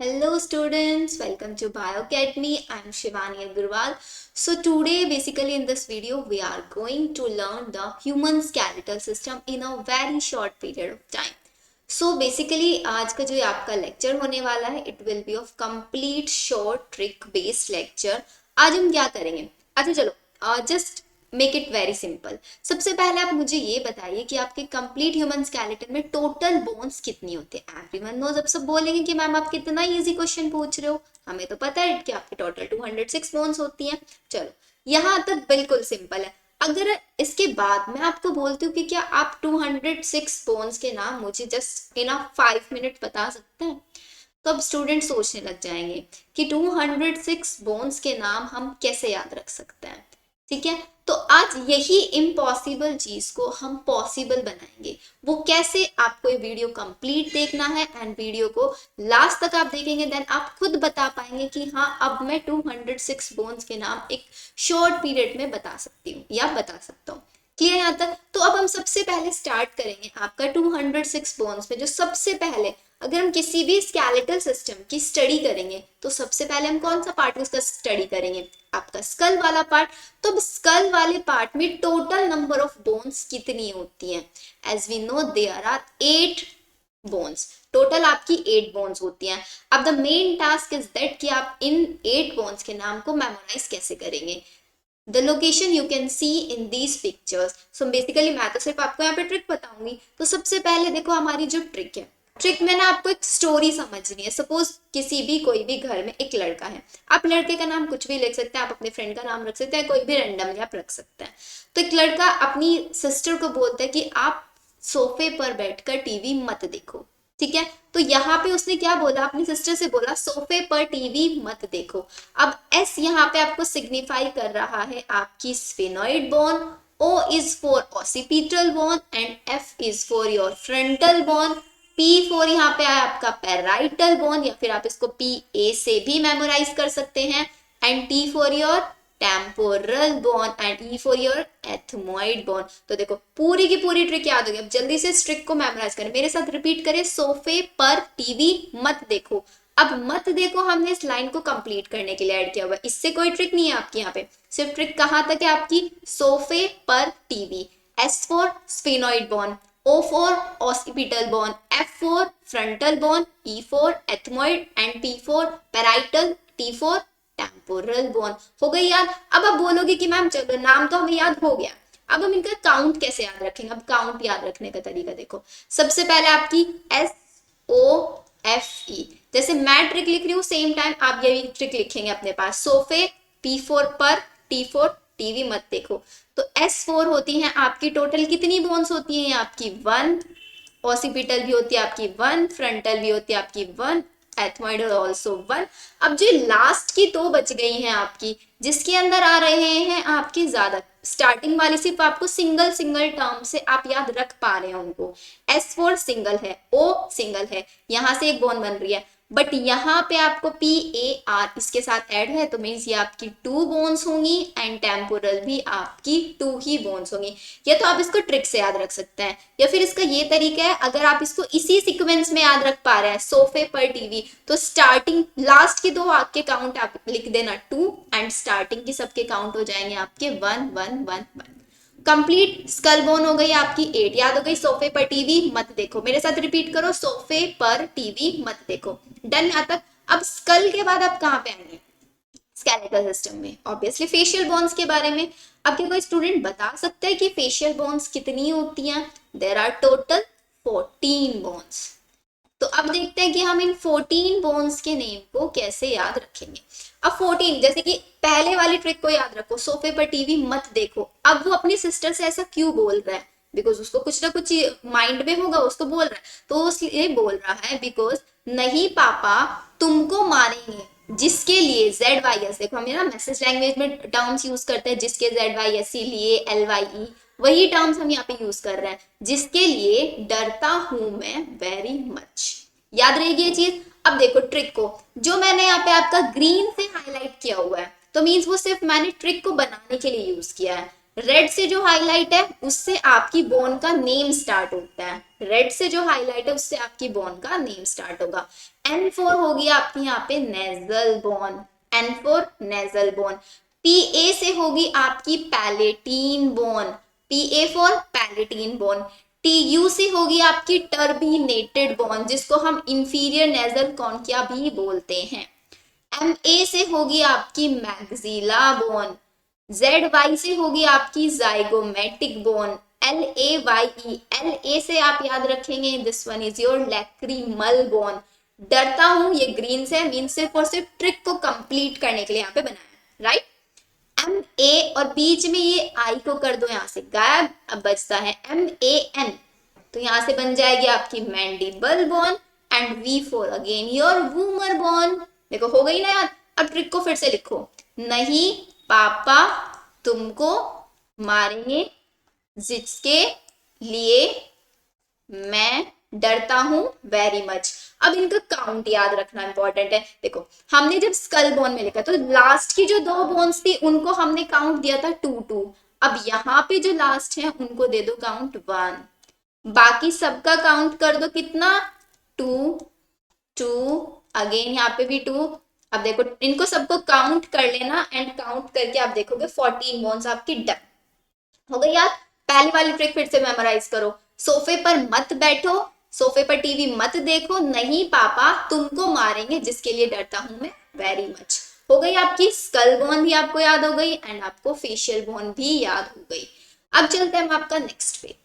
Hello students, welcome to Bioacademy. I'm Shivani Agarwal. So today basically in this video we are going to learn the human skeletal system in a very short period of time. So basically आज का जो आपका lecture होने वाला है it will be of complete short trick based lecture. आज हम क्या करेंगे? अच्छा चलो just make it very simple. सबसे पहले आप मुझे ये बताइए कि आपके कंप्लीट ह्यूमन स्केलेटन में टोटल बोन्स कितनी होती है। Everyone knows. अब सब बोलेंगे कि मैम आप कितना इजी क्वेश्चन पूछ रहे हो, हमें तो पता है कि आपके टोटल 206 बोन्स होती हैं। चलो यहाँ तक बिल्कुल सिंपल है। अगर इसके बाद मैं आपको बोलती हूँ कि क्या आप 206 बोन्स के नाम मुझे जस्ट इन 5 मिनट बता सकते हैं, तो अब स्टूडेंट सोचने लग जाएंगे कि 206 बोन्स के नाम हम कैसे याद रख सकते हैं। ठीक है, तो आज यही इम्पॉसिबल चीज को हम पॉसिबल बनाएंगे। वो कैसे, आपको ये वीडियो कंप्लीट देखना है एंड वीडियो को लास्ट तक आप देखेंगे, देन आप खुद बता पाएंगे कि हाँ अब मैं 206 बोन्स के नाम एक शॉर्ट पीरियड में बता सकती हूँ या बता सकता हूँ। क्लियर यहाँ तक? तो अब हम सबसे पहले स्टार्ट करेंगे आपका 206 बोन्स में। जो सबसे पहले अगर हम किसी भी स्केलेटल सिस्टम की स्टडी करेंगे तो सबसे पहले हम कौन सा पार्ट उसका स्टडी करेंगे? आपका स्कल वाला पार्ट। तो अब स्कल वाले पार्ट में टोटल नंबर ऑफ बोन्स कितनी होती हैं? As we know there are 8 bones. Total आपकी 8 बोन्स होती हैं। अब the main task is that कि आप इन 8 बोन्स के नाम को मेमोराइज कैसे करेंगे। The location you can see in these pictures. So basically मैं तो सिर्फ आपको यहाँ पे ट्रिक बताऊंगी। तो सबसे पहले देखो हमारी जो ट्रिक है, ट्रिक में ना आपको एक स्टोरी समझनी है। सपोज किसी भी कोई भी घर में एक लड़का है, आप लड़के का नाम कुछ भी लिख सकते हैं, आप अपने फ्रेंड का नाम रख सकते हैं, कोई भी रैंडमली आप रख सकते हैं। तो एक लड़का अपनी सिस्टर को बोलता है कि आप सोफे पर बैठकर टीवी मत देखो। ठीक है, तो यहाँ पे उसने क्या बोला, अपनी सिस्टर से बोला सोफे पर टीवी मत देखो। अब एस यहाँ पे आपको सिग्निफाई कर रहा है आपकी sphenoid bone, O is for occipital bone and F is for your frontal bone, P4 यहाँ पे आया आपका पैराइटल बोन, या फिर आप इसको PA से भी मेमोराइज कर सकते हैं, and T for your temporal bone and E for your ethmoid bone. तो देखो पूरी की पूरी ट्रिक याद हो गई। अब जल्दी से इस ट्रिक को मेमोराइज करें, मेरे साथ रिपीट करें, सोफे पर टीवी मत देखो। अब मत देखो हमने इस लाइन को कंप्लीट करने के लिए ऐड किया हुआ, इससे कोई ट्रिक नहीं है आपकी यहाँ पे। सिर्फ ट्रिक कहाँ तक है आपकी? सोफे पर TV. S for sphenoid bone, O for occipital bone, F for frontal bone, E for ethmoid and P for parietal, T for temporal bone. हो गई याद? अब आप बोलोगे कि मैम चलो नाम तो हमें याद हो गया, अब हम इनका काउंट कैसे याद रखेंगे? अब काउंट याद रखने का तरीका देखो। सबसे पहले आपकी SOFE, जैसे मैं ट्रिक लिख रही हूँ सेम टाइम आप ये ट्रिक लिखेंगे अपने पास। सोफे, P4 पर, T4 टीवी मत देखो। तो S4 होती हैं आपकी, टोटल कितनी बोन्स होती हैं आपकी? 1। ऑसिपिटल भी होती है आपकी 1, फ्रंटल भी होती है आपकी 1, एथमोइड ऑल्सो 1। अब जो लास्ट की 2 बच गई हैं आपकी, जिसके अंदर आ रहे हैं आपके ज्यादा, स्टार्टिंग वाली सिर्फ आपको सिंगल सिंगल टर्म से आप याद रख पा रहे हैं उनको। S4 सिंगल है, O सिंगल है, यहां से एक बोन बन रही है, बट यहाँ पे आपको PAR इसके साथ ऐड है, तो मीन्स ये आपकी 2 बोन्स होंगी एंड टेम्पोरल भी आपकी 2 ही बोन्स होंगी। या तो आप इसको ट्रिक से याद रख सकते हैं, या फिर इसका ये तरीका है, अगर आप इसको इसी सीक्वेंस में याद रख पा रहे हैं सोफे पर टीवी, तो स्टार्टिंग लास्ट की 2 आपके काउंट आप लिख देना 2 एंड स्टार्टिंग की सबके काउंट हो जाएंगे आपके 1 1 1 1। कंप्लीट स्कल बोन हो गई आपकी 8, याद हो गई। सोफे पर टीवी मत देखो, मेरे साथ रिपीट करो, सोफे पर टीवी मत देखो। डन यहाँ तक? अब स्कल के बाद आप कहाँ पे आएंगे? स्केलेटल सिस्टम में, ऑब्वियसली फेशियल बोन्स के बारे में। अब क्या कोई स्टूडेंट बता सकता है कि फेशियल बोन्स कितनी होती हैं? There are total 14 bones. तो अब देखते हैं कि हम इन 14 बोन्स के नेम को कैसे याद रखेंगे। अब 14, जैसे कि पहले वाली ट्रिक को याद रखो, सोफे पर टीवी मत देखो। अब वो अपनी सिस्टर से ऐसा क्यों बोल रहा है? बिकॉज उसको कुछ ना कुछ माइंड में होगा, उसको बोल रहा है, तो उसलिए बोल रहा है बिकॉज नहीं पापा तुमको मारेंगे, जिसके लिए ZYS, देखो हम ना मैसेज लैंग्वेज में टर्म्स यूज करते हैं, जिसके ZYS लिए LYE, वही टर्म्स हम यहाँ पे यूज कर रहे हैं, जिसके लिए डरता हूं मैं वेरी मच। याद रहेगी ये चीज? अब देखो ट्रिक को, जो मैंने यहाँ पे आपका ग्रीन से हाईलाइट किया हुआ है, तो मीन्स वो सिर्फ मैंने ट्रिक को बनाने के लिए यूज किया है। रेड से जो हाईलाइट है उससे आपकी बोन का नेम स्टार्ट होता है, रेड से जो हाईलाइट है उससे आपकी बोन का नेम स्टार्ट होगा। N4 होगी आपकी यहाँ पे nasal bone, N4 nasal bone. PA से होगी आपकी palatine bone, PA for palatine bone. TU से होगी आपकी टर्बिनेटेड बोन, जिसको हम इंफीरियर नेजल कॉन्किया भी बोलते हैं। MA से होगी आपकी मैग्जिला बोन। ZY से होगी आपकी जाइगोमेटिक बोन। LAYE, LA से आप याद रखेंगे this one is your lacrimal bone. डरता हूं ये ग्रीन से मीन सिर्फ और सिर्फ ट्रिक को कंप्लीट करने के लिए यहाँ पे बनाया, राइट। MA और बीच में ये आई को कर दो यहाँ से गायब, अब बचता है MAN, तो यहाँ से बन जाएगी आपकी mandible bone. And V4 again your vomer bone. देखो हो गई ना यार। अब ट्रिक को फिर से लिखो, नहीं पापा तुमको मारेंगे जिसके लिए मैं डरता हूं वेरी मच। अब इनका काउंट याद रखना इंपॉर्टेंट है। देखो हमने जब स्कल बोन में लिखा तो लास्ट की जो दो बोन्स थी उनको हमने काउंट दिया था 2 अब यहाँ पे जो लास्ट है उनको दे दो काउंट 1, बाकी सबका काउंट कर दो कितना 2 अगेन यहाँ पे भी 2। अब देखो इनको सबको काउंट कर लेना एंड काउंट करके आप देखोगे 14 बोन्स आपकी डन हो गई यार। पहली वाली ट्रिक फिर से मेमोराइज करो, सोफे पर मत बैठो, सोफे पर टीवी मत देखो, नहीं पापा तुमको मारेंगे जिसके लिए डरता हूं मैं वेरी मच। हो गई आपकी स्कल बोन भी आपको याद हो गई एंड आपको फेशियल बोन भी याद हो गई। अब चलते हैं हम आपका नेक्स्ट पे।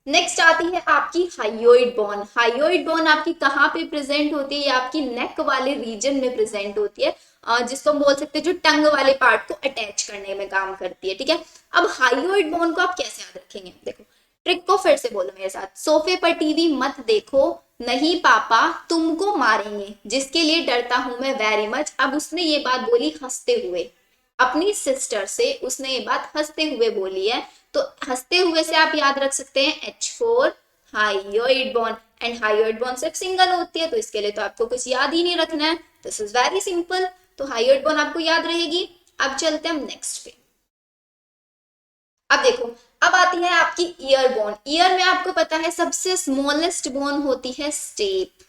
नेक्स्ट आती है आपकी हाइयोइड बोन। हाइयोइड बोन आपकी कहाँ पे प्रेजेंट होती है? ये आपकी नेक वाले रीजन में प्रेजेंट होती है, जिसको हम बोल सकते हैं जो टंग वाले पार्ट को अटैच करने में काम करती है, ठीक है। अब हाइयोइड बोन को आप कैसे याद रखेंगे? देखो ट्रिक को फिर से बोलो मेरे साथ, सोफे पर टीवी मत देखो, नहीं पापा तुमको मारेंगे जिसके लिए डरता हूं मैं वेरी मच। अब उसने ये बात बोली हंसते हुए, अपनी सिस्टर से उसने ये बात हंसते हुए बोली है, तो हंसते हुए से आप याद रख सकते हैं H4 हाइयोइड बोन। एंड हाइयोइड बोन सिर्फ सिंगल होती है तो इसके लिए तो आपको कुछ याद ही नहीं रखना है, दिस इज वेरी सिंपल, तो हाइयोइड बोन आपको याद रहेगी। अब चलते हैं हम नेक्स्ट पे। अब देखो अब आती है आपकी ईयर बोन। ईयर में आपको पता है सबसे स्मॉलेस्ट बोन होती है स्टेप।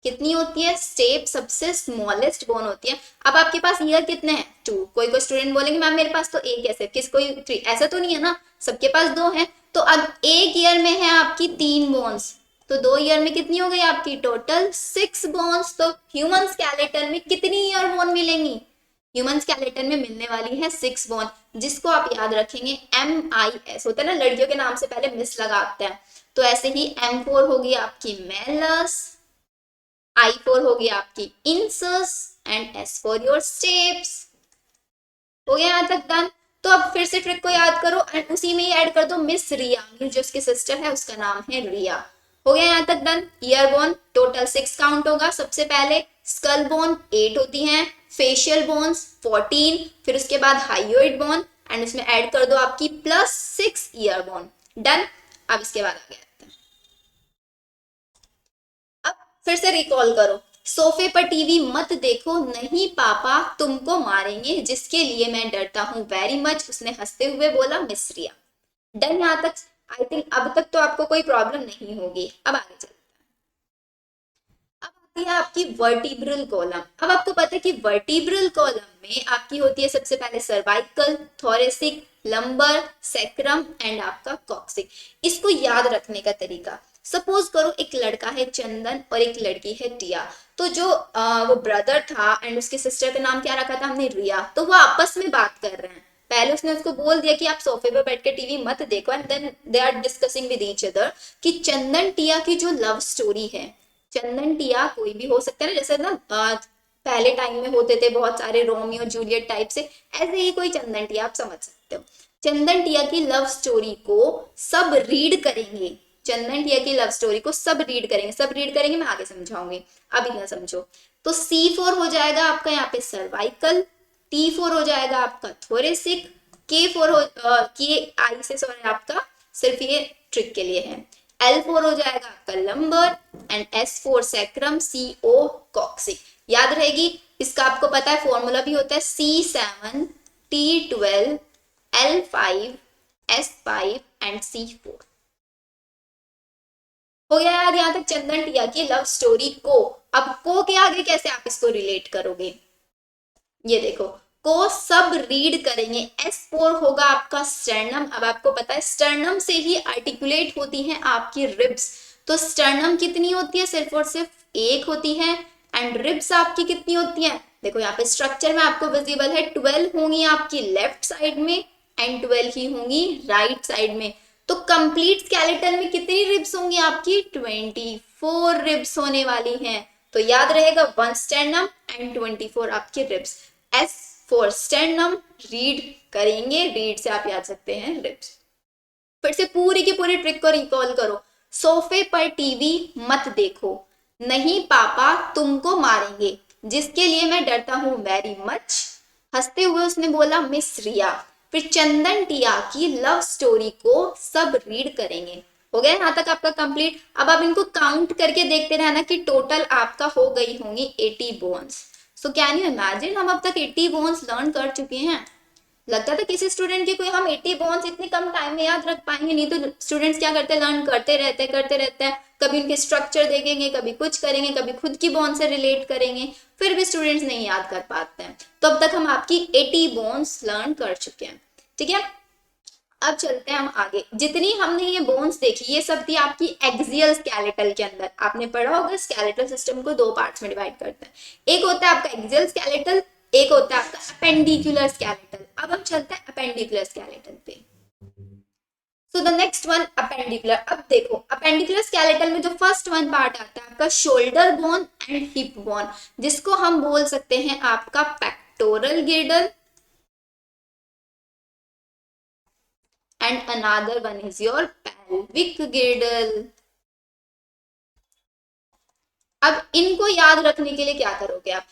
कितनी होती है? स्टेप सबसे स्मॉलेस्ट बोन होती है। अब आपके पास ईयर कितने हैं? 2। कोई स्टूडेंट बोलेंगे मैम मेरे पास तो एक ऐसे, किस कोई 3, ऐसा तो नहीं है ना, सबके पास 2 है। तो अब एक ईयर में है आपकी 3 बोन्स, तो 2 ईयर में कितनी हो गई आपकी टोटल 6 बोन्स। तो ह्यूमन स्केलेटन में कितनी ईयर बोन मिलेंगी? ह्यूमन स्केलेटन में मिलने वाली है 6 बोन, जिसको आप याद रखेंगे MIS। होता है ना लड़कियों के नाम से पहले मिस लगाते हैं, तो ऐसे ही M4 होगी आपकी मेलस, I4 होगी आपकी इंसस एंड S4 योर स्टेप्स। हो गया यहाँ तक डन। तो अब फिर से ट्रिक को याद करो एंड उसी में ही ऐड कर दो मिस रिया, जो उसकी सिस्टर है उसका नाम है रिया। हो गया यहाँ तक done. Year bone total 6 count होगा। सबसे पहले स्कल बोन 8 होती हैं, फेशियल बोन्स 14, फिर उसके बाद हाइयोइड बोन एंड इसमें ऐड कर दो आपकी +6 ईयर बोन। डन। अब इसके बाद आ गया फिर से रिकॉल करो, सोफे पर टीवी मत देखो, नहीं पापा तुमको मारेंगे जिसके लिए मैं डरता हूं वेरी मच, उसने हंसते हुए बोला मिस रिया। डन। यहाँ तक आई थिंक अब तक तो आपको कोई प्रॉब्लम नहीं होगी। अब आगे चलते हैं। अब आती है आपकी वर्टिब्रल कॉलम। अब आपको पता है कि वर्टिब्रल कॉलम में आपकी होती है सबसे पहले cervical, thoracic, lumbar, sacrum and आपका कॉक्सिक। इसको याद रखने का तरीका, सपोज करो एक लड़का है चंदन और एक लड़की है टिया, तो जो वो ब्रदर था एंड उसकी सिस्टर का नाम क्या रखा था हमने रिया, तो वो आपस में बात कर रहे हैं। पहले उसने उसको बोल दिया कि आप सोफे पर बैठ के टीवी मत देखो and then they are discussing with each other कि चंदन टिया की जो लव स्टोरी है, चंदन टिया कोई भी हो सकता है ना, जैसे ना पहले टाइम में होते थे बहुत सारे रोमियो जूलियट टाइप से, ऐसे ही कोई चंदन टिया आप समझ सकते हो। चंदन टिया की लव स्टोरी को सब रीड करेंगे, चंदन टिया की लव स्टोरी को सब रीड करेंगे। सब रीड करेंगे मैं आगे समझाऊंगी, अब इतना समझो। तो C4 हो जाएगा आपका यहाँ पे सर्वाइकल, T4 हो जाएगा आपका थोरेसिक, K4 हो KI से सॉरी आपका सिर्फ ये ट्रिक के लिए है, L4 हो जाएगा आपका lumbar and S4 sacrum, CO coccyx. याद रहेगी। इसका आपको पता है फॉर्मूला भी होता है C7T12 L5, S5 and C4। हो गया यार यहाँ तक चंदन टिया की लव स्टोरी को। अब को के आगे कैसे आप इसको रिलेट करोगे, ये देखो को सब रीड करेंगे। S4 होगा आपका स्टर्नम। अब आपको पता है स्टर्नम से ही आर्टिकुलेट होती हैं आपकी रिब्स। तो स्टर्नम कितनी होती है, सिर्फ और सिर्फ एक होती है। एंड रिब्स आपकी कितनी होती है, देखो यहाँ पे स्ट्रक्चर में आपको विजिबल है 12 होंगी आपकी लेफ्ट साइड में एंड 12 ही होंगी राइट साइड में। तो कंप्लीट स्केलेटन में कितनी रिब्स होंगी आपकी, 24 रिब्स होने वाली हैं। तो याद रहेगा 1 स्टर्नम एंड 24 आपकी ribs. S for sternum read करेंगे, रीड से आप याद सकते हैं रिब्स। फिर से पूरी की पूरी ट्रिक को रिकॉल करो। सोफे पर टीवी मत देखो, नहीं पापा तुमको मारेंगे, जिसके लिए मैं डरता हूं वेरी मच। हंसते हुए उसने बोला मिस रिया। फिर चंदन टिया की लव स्टोरी को सब रीड करेंगे। हो गया यहाँ तक आपका कंप्लीट। अब आप इनको काउंट करके देखते रहना कि टोटल आपका हो गई होंगी 80 bones. So can you imagine हम अब तक 80 बोन्स लर्न कर चुके हैं। लगता था किसी स्टूडेंट की कोई हम 80 बोन्स इतने कम टाइम में याद रख पाएंगे, नहीं तो स्टूडेंट्स क्या करते हैं, लर्न करते रहते हैं। कभी उनके स्ट्रक्चर देखेंगे, कभी कुछ करेंगे, कभी खुद की बोन से रिलेट करेंगे, फिर भी स्टूडेंट्स नहीं याद कर पाते हैं। तो अब तक हम आपकी 80 बोन्स लर्न कर चुके हैं, ठीक है। अब चलते हैं हम आगे। जितनी हमने ये बोन्स देखी ये सब थी आपकी एक्सियल स्केलेटल के अंदर। आपने पढ़ा होगा स्केलेटल सिस्टम को दो पार्ट्स में डिवाइड करते हैं, एक होता है आपका एक्सियल स्केलेटल, एक होता है आपका अपेंडिकुलर स्केलेटल। अब हम चलते हैं अपेंडिकुलर स्केलेटल पे। So the next one appendicular. अब देखो अपेंडिकुलर स्केलेटल में जो फर्स्ट वन पार्ट आता है आपका shoulder bone and hip bone, जिसको हम बोल सकते हैं आपका pectoral गिर्डल and another one is your pelvic girdle। अब इनको याद रखने के लिए क्या करोगे आप,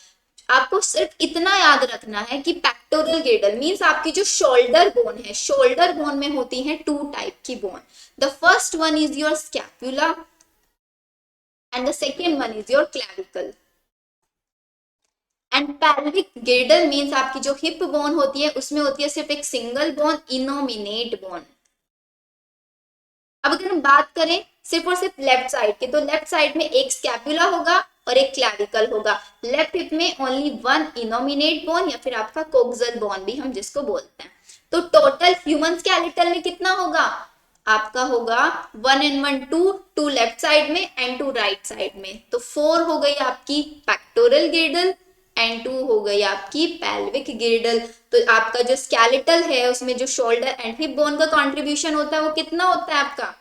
आपको सिर्फ इतना याद रखना है कि पेक्टोरल गिर्डल मींस आपकी जो शोल्डर बोन है, शोल्डर बोन में होती है 2 टाइप की bone. The first one is your scapula and the second one is your clavicle. And pelvic गिर्डल means आपकी जो हिप बोन होती है उसमें होती है सिर्फ एक सिंगल बोन, इनोमिनेट बोन। अब अगर हम बात करें सिर्फ और सिर्फ लेफ्ट साइड की, तो लेफ्ट साइड में एक स्कैपुला होगा और एक क्लैविकल होगा। लेफ्ट हिप में ओनली 1 इनोमिनेट बोन या फिर आपका कोक्सल बोन भी हम जिसको बोलते हैं। तो टोटल ह्यूमन स्केलेटल में कितना होगा, आपका होगा 1 and 1 2 लेफ्ट साइड में एंड 2 राइट साइड में। तो 4 हो गई आपकी पेक्टोरल गिर्डल एंड 2 हो गई आपकी पेल्विक गिर्डल। तो आपका जो स्केलेटल है उसमें जो शोल्डर एंड हिप बोन का कंट्रीब्यूशन होता है वो कितना होता है आपका,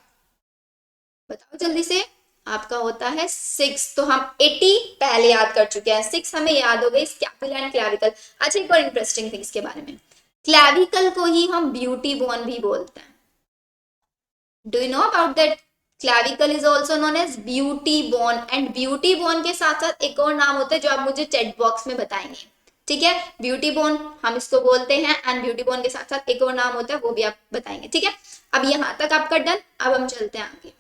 बताओ जल्दी से। आपका होता है 6। तो हम 80 पहले याद कर चुके हैं, 6 हमें याद हो गई स्कैपुला एंड क्लैविकल। अच्छा एक और इंटरेस्टिंग थिंग इसके बारे में, क्लैविकल को ही हम ब्यूटी बोन भी बोलते हैं। Do you know about that? Clavicle is also known as beauty bone and beauty bone के साथ साथ एक और नाम होता है जो आप मुझे चैट बॉक्स में बताएंगे, ठीक है। ब्यूटी बोन हम इसको बोलते हैं एंड ब्यूटी बोन के साथ साथ एक और नाम होता है वो भी आप बताएंगे, ठीक है। अब यहाँ तक आपका डन। अब हम चलते हैं आगे।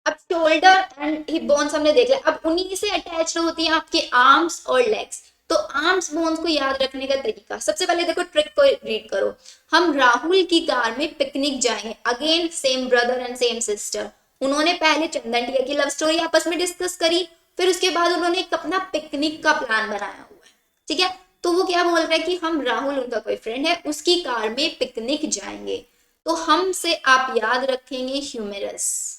अब शोल्डर एंड हिप बोन्स हमने देख लिया, अब उन्हीं से अटैच्ड होती है आपके आर्म्स और लेग्स। तो आर्म्स बोन्स को याद रखने का तरीका, सबसे पहले देखो ट्रिक को रीड करो। हम राहुल की कार में पिकनिक जाएंगे, again same brother and same sister. उन्होंने पहले चंदन टिया की लव स्टोरी आपस में डिस्कस करी, फिर उसके बाद उन्होंने एक अपना पिकनिक का प्लान बनाया हुआ है, ठीक है। तो वो क्या बोल रहा है कि हम राहुल उनका कोई फ्रेंड है उसकी कार में पिकनिक जाएंगे। तो हम से आप याद रखेंगे ह्यूमेरस,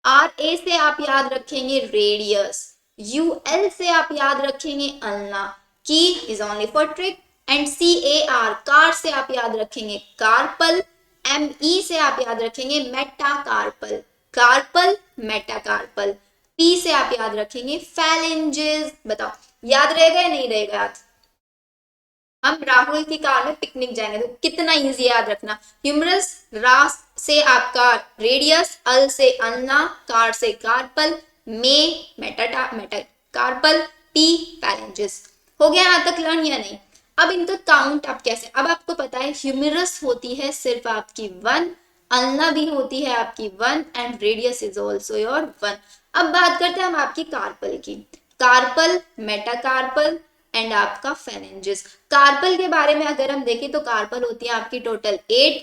आर ए से आप याद रखेंगे रेडियस, यूएल से आप याद रखेंगे ulna, key is only for trick, and C A R car से आप याद रखेंगे कार्पल, एम ई से आप याद रखेंगे मेटाकार्पल, कार्पल मेटाकार्पल, पी से आप याद रखेंगे फैलेंजेस। बताओ याद रहेगा या नहीं रहेगा याद? हम राहुल की कार में पिकनिक जाएंगे तो कितना इजी याद रखना, ह्यूमरस, रास से आपका रेडियस, अल से अल्ना, कार से कार्पल, मेटाकार्पल, पी फैलेंजेस। हो गया यहाँ तक लर्न या नहीं? अब इनका काउंट आप कैसे, अब आपको पता है ह्यूमरस होती है सिर्फ आपकी 1, अल्ना भी होती है आपकी 1 and radius is also your 1। अब बात करते हैं हम आपकी कार्पल की, कार्पल, मेटाकार्पल एंड आपका phalanges। कार्पल के बारे में अगर हम देखें तो कार्पल होती है आपकी टोटल 8,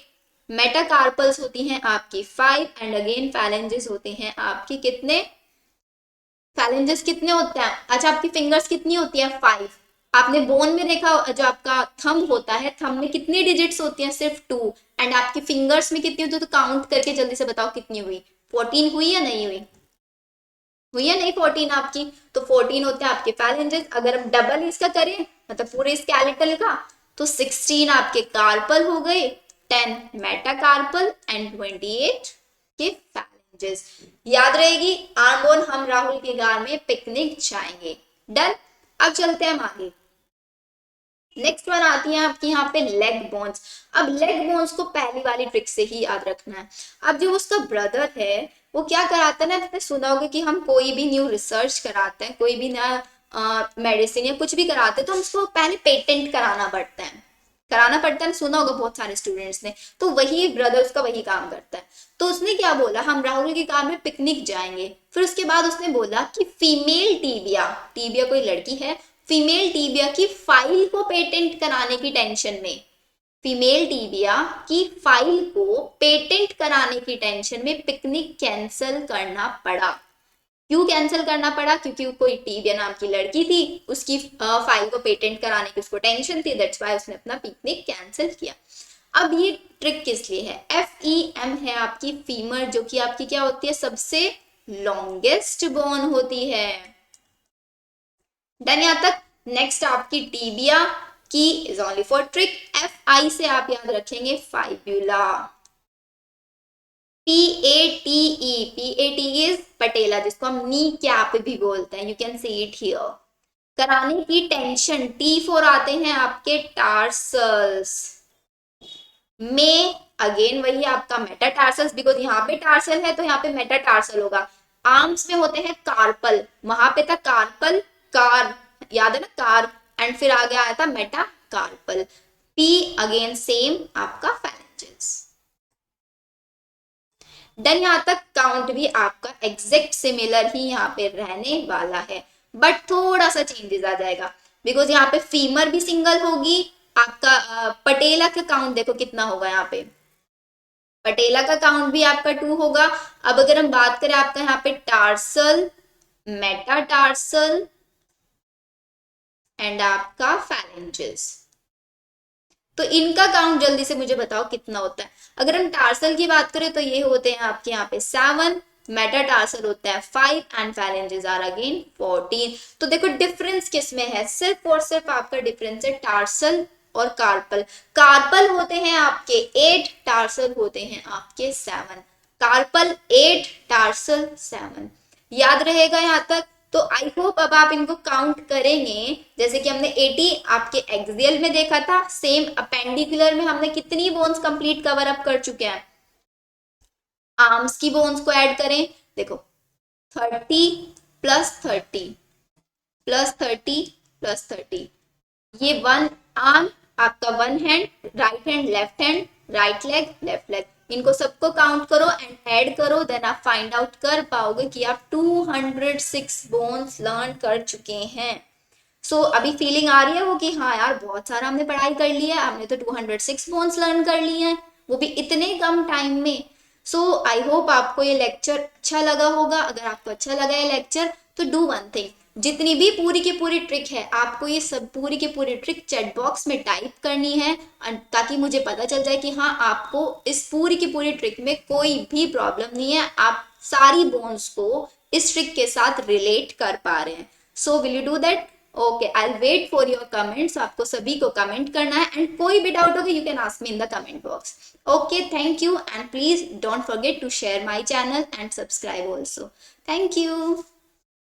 मेटाकार्पल्स होती हैं आपकी 5 एंड अगेन phalanges होते हैं आपकी कितने, phalanges कितने होते हैं, अच्छा आपकी फिंगर्स कितनी होती है 5। आपने बोन में देखा जो आपका थंब होता है, थंब में कितनी डिजिट्स होती हैं, सिर्फ 2, एंड आपकी फिंगर्स में कितनी होती है, तो काउंट करके जल्दी से बताओ कितनी हुई, 14 हुई या नहीं हुई, हुई है नहीं 14 आपकी, तो 14 होते हैं आपके phalanges। अगर हम डबल इसका करें मतलब पूरे स्केलेटल का, तो 16 आपके कार्पल हो गए, 10 मेटाकार्पल एंड 28 के phalanges। याद रहेगी, आर्मबोन हम राहुल के गांव में पिकनिक जाएंगे। डन। अब चलते हैं हम आगे। नेक्स्ट वन आती है आपकी यहाँ पे लेग बोन्स। अब लेग बोन्स को पहली वाली ट्रिक से ही याद रखना है। अब जो उसका ब्रदर है वो क्या कराता है ना, आपने सुना होगा कि हम कोई भी न्यू रिसर्च कराते हैं, कोई भी नया मेडिसिन या कुछ भी कराते हैं, तो हम उसको पहले पेटेंट कराना पड़ता है, सुना होगा बहुत सारे स्टूडेंट्स ने। तो वही ब्रदर उसका वही काम करता है। तो उसने क्या बोला, हम राहुल के कार में पिकनिक जाएंगे। फिर उसके बाद उसने बोला कि फीमेल टीबिया, टीबिया कोई लड़की है, फीमेल टीबिया की फाइल को पेटेंट कराने की टेंशन में, फीमेल टीबिया की फाइल को पेटेंट कराने की टेंशन में पिकनिक कैंसिल करना पड़ा। क्यों कैंसिल करना पड़ा, क्योंकि कोई टीबिया नाम की लड़की थी, उसकी फाइल को पेटेंट कराने की उसको टेंशन थी, दैट्स व्हाई उसने अपना पिकनिक कैंसिल किया। अब ये ट्रिक किस लिए है, FEM है आपकी फीमर, जो कि आपकी क्या होती है, सबसे लॉन्गेस्ट बोन होती है। डन यहाँ तक। नेक्स्ट आपकी टीबिया की is only for trick, FI से आप याद रखेंगे फाइब्यूला, PATE इज पटेला, जिसको हम नी कैप भी बोलते हैं, you can see it here. कराने की टेंशन, T4 आते हैं आपके टार्सल्स में, अगेन वही आपका मेटाटार्सल्स, बिकॉज यहाँ पे टार्सल है तो यहाँ पे मेटाटार्सल होगा। आर्म्स में होते हैं कार्पल, वहां पे था कार्पल, कार याद है ना, कार, एंड फिर आगे आया था मेटाकार्पल। P अगेन सेम आपका phalanges। देन यहाँ तक काउंट भी आपका एग्जैक्ट सिमिलर ही यहाँ पे रहने वाला है, बट थोड़ा सा चेंजेस आ जाएगा, बिकॉज यहाँ पे फीमर भी सिंगल होगी। आपका पटेला का काउंट देखो कितना होगा, यहाँ पे पटेला का काउंट भी आपका 2 होगा। अब अगर हम बात करें आपका यहाँ पे टार्सल, मेटाटार्सल एंड आपका phalanges, तो इनका काउंट जल्दी से मुझे बताओ कितना होता है। अगर हम टार्सल की बात करें तो ये होते हैं आपके यहाँ पे 7, मेटाटार्सल होता है 5 एंड phalanges आर अगेन 14। तो देखो डिफरेंस किसमें है, सिर्फ और सिर्फ आपका डिफरेंस है टार्सल और कार्पल। कार्पल होते हैं आपके 8, टार्सल होते हैं आपके 7, कार्पल 8 टार्सल 7। याद रहेगा यहाँ तक। तो आई होप अब आप इनको काउंट करेंगे, जैसे कि हमने 80 आपके एक्सियल में देखा था, सेम अपेंडिकुलर में हमने कितनी बोन्स कंप्लीट कवर अप कर चुके हैं। आर्म्स की बोन्स को ऐड करें, देखो 30 प्लस 30 प्लस 30 प्लस 30, ये 1 आर्म आपका 1 hand, right hand left hand, right leg left leg, इनको सबको काउंट करो एंड ऐड करो, देन आप फाइंड आउट कर पाओगे कि आप 206 बोन्स लर्न कर चुके हैं। सो अभी फीलिंग आ रही है वो कि हाँ यार बहुत सारा हमने पढ़ाई कर लिया है, हमने तो 206 बोन्स लर्न कर लिए हैं, वो भी इतने कम टाइम में। सो आई होप आपको ये लेक्चर अच्छा लगा होगा। अगर आपको अच्छा लगा ये लेक्चर तो डू वन थिंग, जितनी भी पूरी की पूरी ट्रिक है आपको ये सब पूरी की पूरी ट्रिक चैट बॉक्स में टाइप करनी है, ताकि मुझे पता चल जाए कि हाँ आपको इस पूरी की पूरी ट्रिक में कोई भी प्रॉब्लम नहीं है, आप सारी बोन्स को इस ट्रिक के साथ रिलेट कर पा रहे हैं। So will you do that? Okay, I will wait for your comments. आपको सभी को कमेंट करना है एंड कोई भी डाउट होगा you can ask me in the comment box. Okay, thank you and please don't forget to share my channel and subscribe also. Thank you.